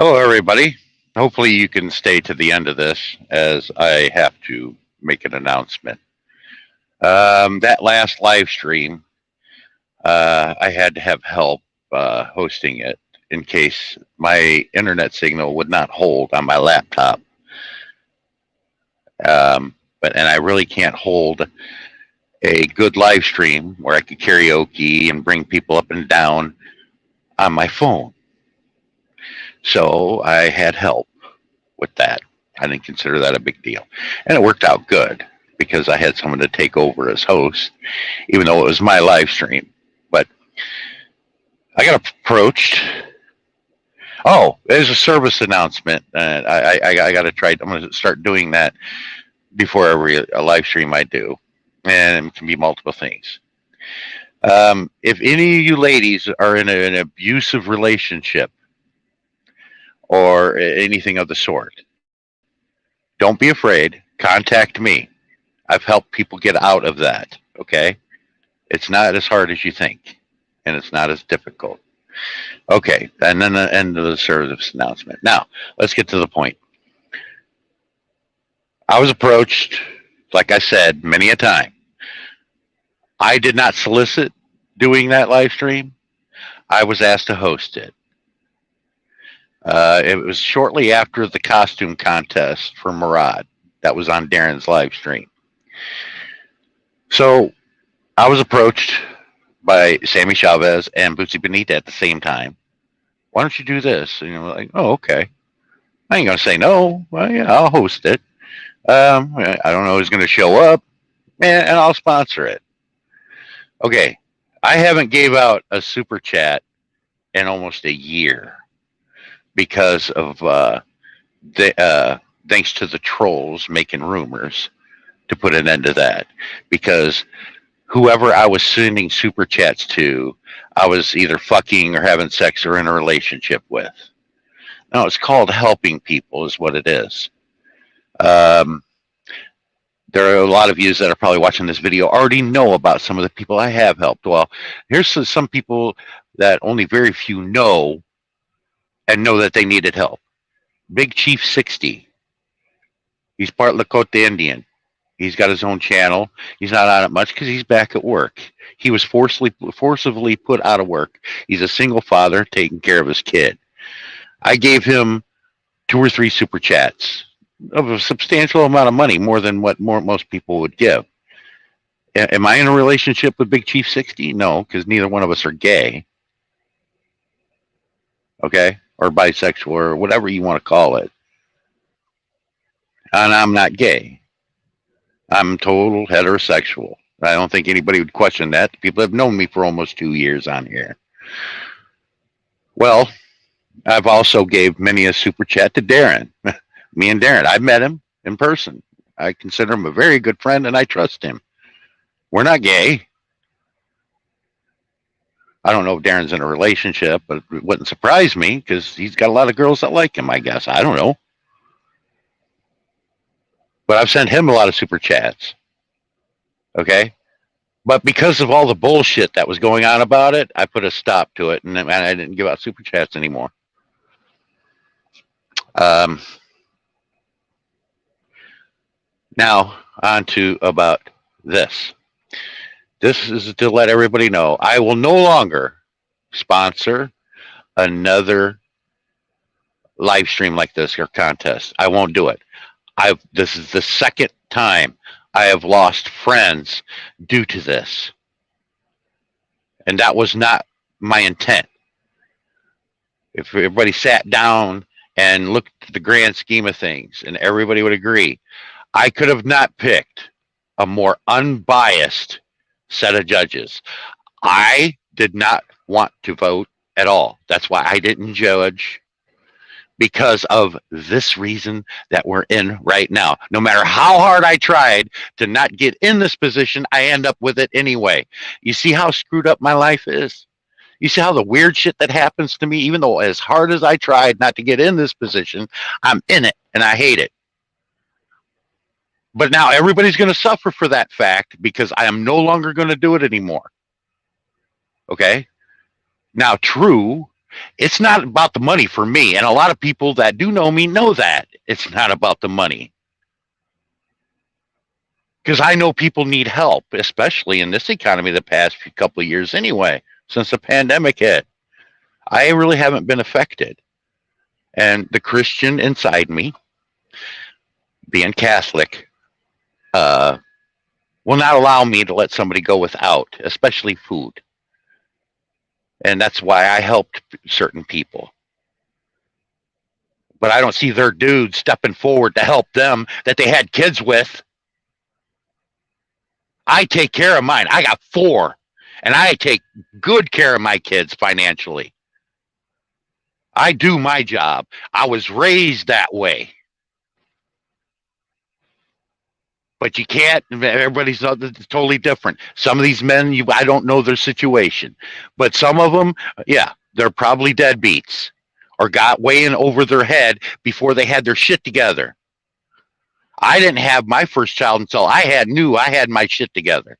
Hello, everybody. Hopefully, you can stay to the end of this as I have to make an announcement. That last live stream, I had to have help hosting it in case my internet signal would not hold on my laptop. And I really can't hold a good live stream where I could karaoke and bring people up and down on my phone. So I had help with that. I didn't consider that a big deal. And it worked out good because I had someone to take over as host, even though it was my live stream. But I got approached. Oh, there's a service announcement. I got to try. I'm going to start doing that before every a live stream I do. And it can be multiple things. If any of you ladies are in an abusive relationship or anything of the sort, don't be afraid. Contact me. I've helped people get out of that. Okay. It's not as hard as you think, and it's not as difficult. Okay. And then the end of the service announcement. Now, let's get to the point. I was approached, like I said, many a time. I did not solicit doing that live stream. I was asked to host it. It was shortly after the costume contest for Murad that was on Darren's live stream. So I was approached by Sammy Chavez and Bootsy Benita at the same time. Why don't you do this? And you're like, oh, okay. I ain't gonna say no. Well, yeah, I'll host it. I don't know who's gonna show up, and I'll sponsor it. Okay, I haven't gave out a super chat in almost a year because of thanks to the trolls making rumors to put an end to that. Because whoever I was sending super chats to, I was either fucking or having sex or in a relationship with. No, it's called helping people, is what it is. There are a lot of you that are probably watching this video already know about some of the people I have helped. Well, here's some people that only very few know and know that they needed help. Big Chief 60. He's part Lakota Indian. He's got his own channel. He's not on it much because he's back at work. He was forcibly put out of work. He's a single father taking care of his kid. I gave him 2 or 3 super chats of a substantial amount of money, more than what most people would give. Am I in a relationship with Big Chief 60? No, because neither one of us are gay. Okay? Or bisexual or whatever you want to call it. And I'm not gay. I'm total heterosexual. I don't think anybody would question that. People have known me for almost 2 years on here. Well, I've also gave many a super chat to Darren. Me and Darren, I've met him in person. I consider him a very good friend and I trust him. We're not gay. I don't know if Darren's in a relationship, but it wouldn't surprise me because he's got a lot of girls that like him, I guess. I don't know. But I've sent him a lot of super chats. Okay? But because of all the bullshit that was going on about it, I put a stop to it and I didn't give out super chats anymore. Now, on to about this. This is to let everybody know I will no longer sponsor another live stream like this or contest. I won't do it. This is the second time I have lost friends due to this. And that was not my intent. If everybody sat down and looked at the grand scheme of things, and everybody would agree, I could have not picked a more unbiased set of judges. I did not want to vote at all. That's why I didn't judge, because of this reason that we're in right now. No matter how hard I tried to not get in this position, I end up with it anyway. You see how screwed up my life is? You see how the weird shit that happens to me, even though as hard as I tried not to get in this position, I'm in it and I hate it. But now everybody's going to suffer for that fact because I am no longer going to do it anymore. Okay? Now, true, It's not about the money for me. And a lot of people that do know me know that it's not about the money. Because I know people need help, especially in this economy the past few couple of years anyway, since the pandemic hit. I really haven't been affected. And the Christian inside me, being Catholic, will not allow me to let somebody go without, especially food. And that's why I helped certain people. But I don't see their dudes stepping forward to help them that they had kids with. I take care of mine. I got 4, and I take good care of my kids financially. I do my job. I was raised that way. But you can't. Everybody's totally different. Some of these men, I don't know their situation, but some of them, yeah, they're probably deadbeats or got way in over their head before they had their shit together. I didn't have my first child until I knew I had my shit together.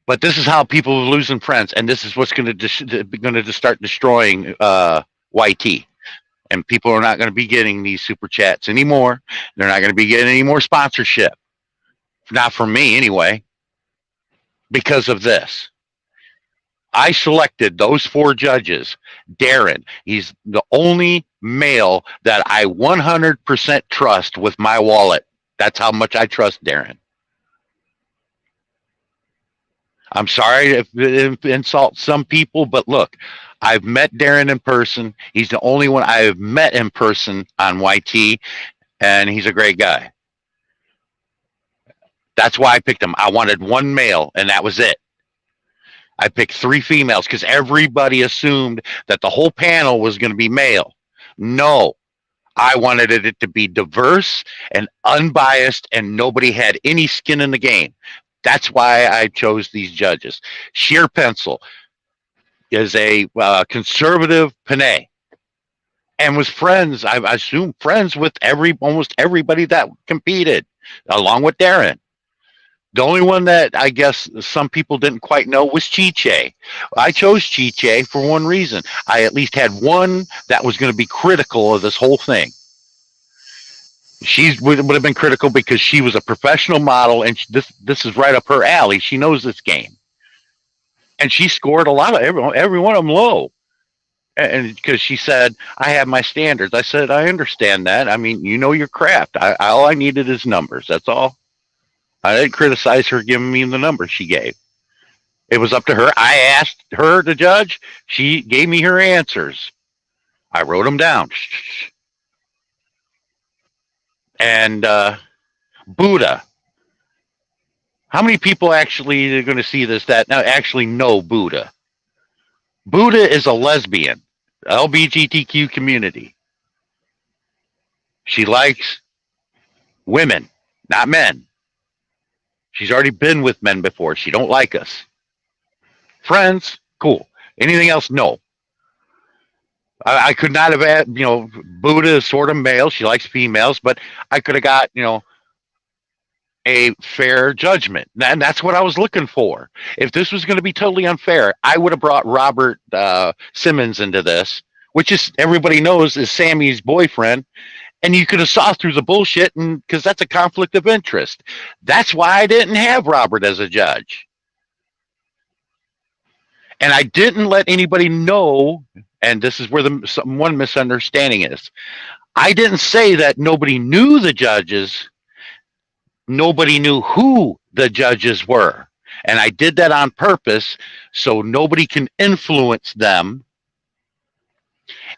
But this is how people are losing friends, and this is what's going to start destroying YT. And people are not going to be getting these super chats anymore. They're not going to be getting any more sponsorship. Not from me anyway, because of this. I selected those 4 judges. Darren, he's the only male that I 100% trust with my wallet. That's how much I trust Darren. I'm sorry if it insults some people, but look, I've met Darren in person. He's the only one I've met in person on YT, and he's a great guy. That's why I picked him. I wanted 1 male, and that was it. I picked 3 females because everybody assumed that the whole panel was going to be male. No, I wanted it to be diverse and unbiased, and nobody had any skin in the game. That's why I chose these judges. Sheer Pencil is a conservative Panay and was friends, I assume, friends with almost everybody that competed, along with Darren. The only one that I guess some people didn't quite know was Chiche. I chose Chiche for one reason. I at least had one that was going to be critical of this whole thing. She would have been critical because she was a professional model, and this is right up her alley. She knows this game, and she scored a lot of every one of them low. And because she said, I have my standards. I said, I understand that. I mean, you know your craft. All I needed is numbers. That's all. I didn't criticize her giving me the numbers she gave. It was up to her. I asked her to judge. She gave me her answers. I wrote them down. And Buddha. How many people actually are going to see this that now actually know Buddha? Buddha is a lesbian, LGBTQ community. She likes women, not men. She's already been with men before. She don't like us. Friends, cool. Anything else, no. I could not have had, Buddha is sort of male. She likes females, but I could have got, a fair judgment. And that's what I was looking for. If this was going to be totally unfair, I would have brought Robert Simmons into this, which is everybody knows is Sammy's boyfriend. And you could have saw through the bullshit, and because that's a conflict of interest. That's why I didn't have Robert as a judge. And I didn't let anybody know, and this is where one misunderstanding is. I didn't say that nobody knew the judges. Nobody knew who the judges were. And I did that on purpose so nobody can influence them.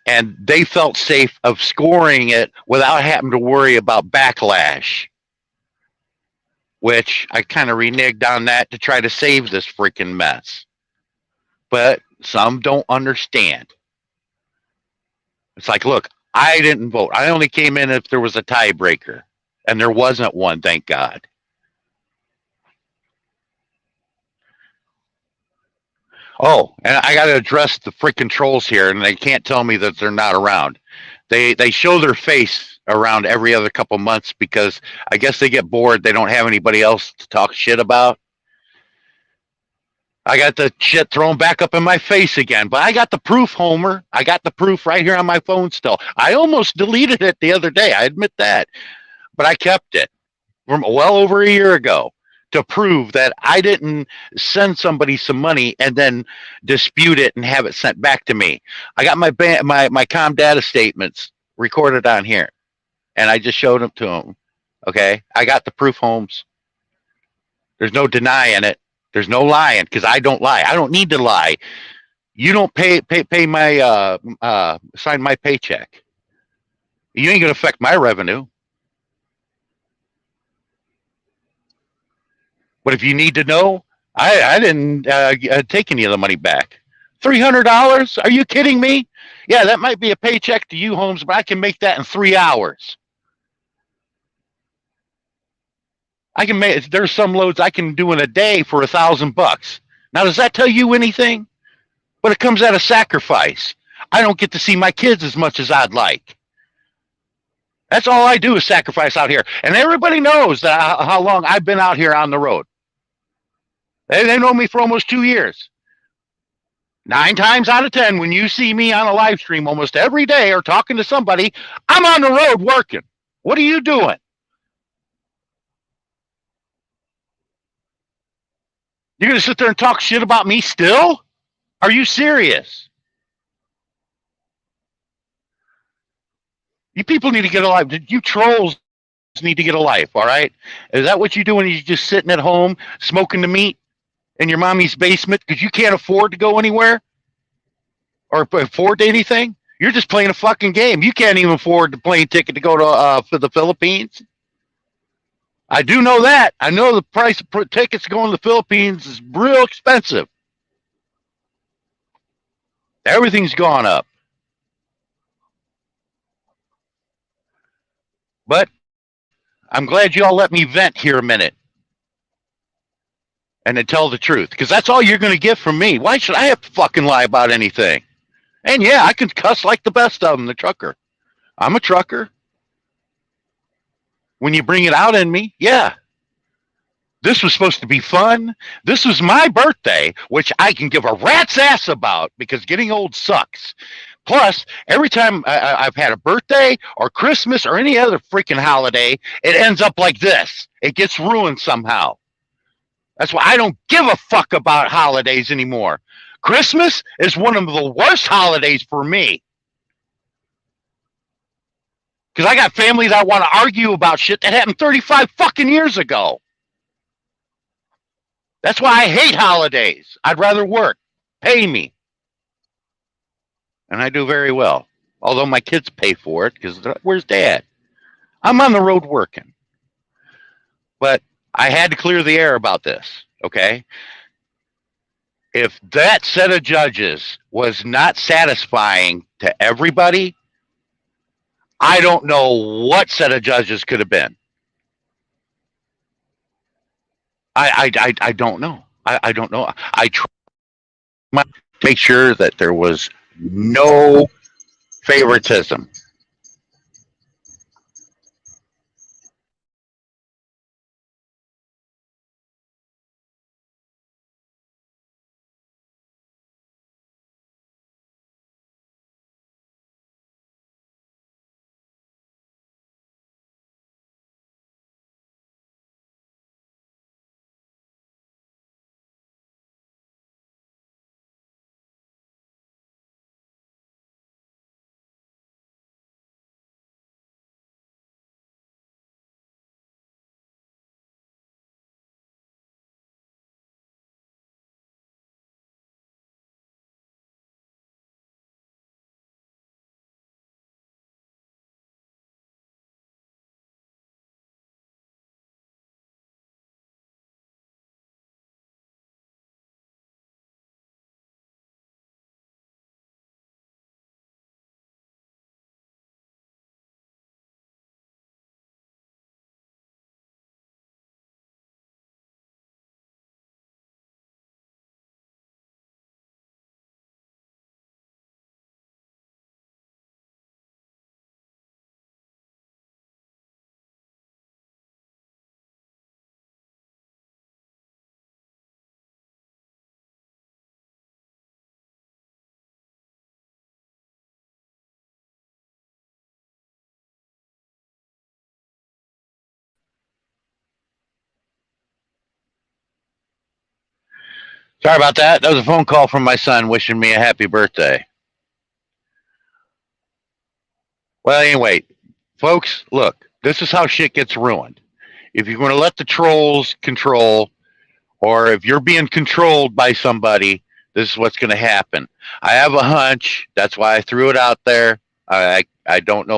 And they felt safe of scoring it without having to worry about backlash, which I kind of reneged on that to try to save this freaking mess. But some don't understand. It's like, look, I didn't vote. I only came in if there was a tiebreaker, and there wasn't one, thank God. Oh, and I got to address the freaking trolls here, and they can't tell me that they're not around. They show their face around every other couple months because I guess they get bored. They don't have anybody else to talk shit about. I got the shit thrown back up in my face again, but I got the proof, Homer. I got the proof right here on my phone still. I almost deleted it the other day. I admit that, but I kept it from well over a year ago to prove that I didn't send somebody some money and then dispute it and have it sent back to me. I got my Com data statements recorded on here, and I just showed them to them. Okay, I got the proof, Holmes. There's no denying it. There's no lying because I don't lie. I don't need to lie. You don't pay my sign my paycheck. You ain't gonna affect my revenue. But if you need to know, I didn't take any of the money back. $300? Are you kidding me? Yeah, that might be a paycheck to you, Holmes, but I can make that in 3 hours. I can make. There's some loads I can do in a day for $1,000. Now, does that tell you anything? But it comes at a sacrifice. I don't get to see my kids as much as I'd like. That's all I do is sacrifice out here, and everybody knows that how long I've been out here on the road. They know me for almost 2 years. 9 times out of 10, when you see me on a live stream almost every day or talking to somebody, I'm on the road working. What are you doing? You're going to sit there and talk shit about me still? Are you serious? You people need to get a life. You trolls need to get a life, all right? Is that what you do when you're just sitting at home smoking the meat in your mommy's basement because you can't afford to go anywhere or afford anything? You're just playing a fucking game. You can't even afford the plane ticket to go to for the Philippines. I do know that. I know the price of tickets going to the Philippines is real expensive. Everything's gone up. But I'm glad you all let me vent here a minute and then tell the truth because that's all you're going to get from me. Why should I have to fucking lie about anything? And yeah, I can cuss like the best of them, the trucker. I'm a trucker. When you bring it out in me, yeah. This was supposed to be fun. This was my birthday, which I can give a rat's ass about because getting old sucks. Plus, every time I've had a birthday or Christmas or any other freaking holiday, it ends up like this. It gets ruined somehow. That's why I don't give a fuck about holidays anymore. Christmas is one of the worst holidays for me. Because I got family that want to argue about shit that happened 35 fucking years ago. That's why I hate holidays. I'd rather work. Pay me. And I do very well. Although my kids pay for it because where's dad? I'm on the road working. But I had to clear the air about this, okay? If that set of judges was not satisfying to everybody, I don't know what set of judges could have been. I don't know. I don't know. I tried to make sure that there was no favoritism. Sorry about that. That was a phone call from my son wishing me a happy birthday. Well, anyway, folks, look, this is how shit gets ruined. If you're going to let the trolls control, or if you're being controlled by somebody, this is what's going to happen. I have a hunch. That's why I threw it out there. I don't know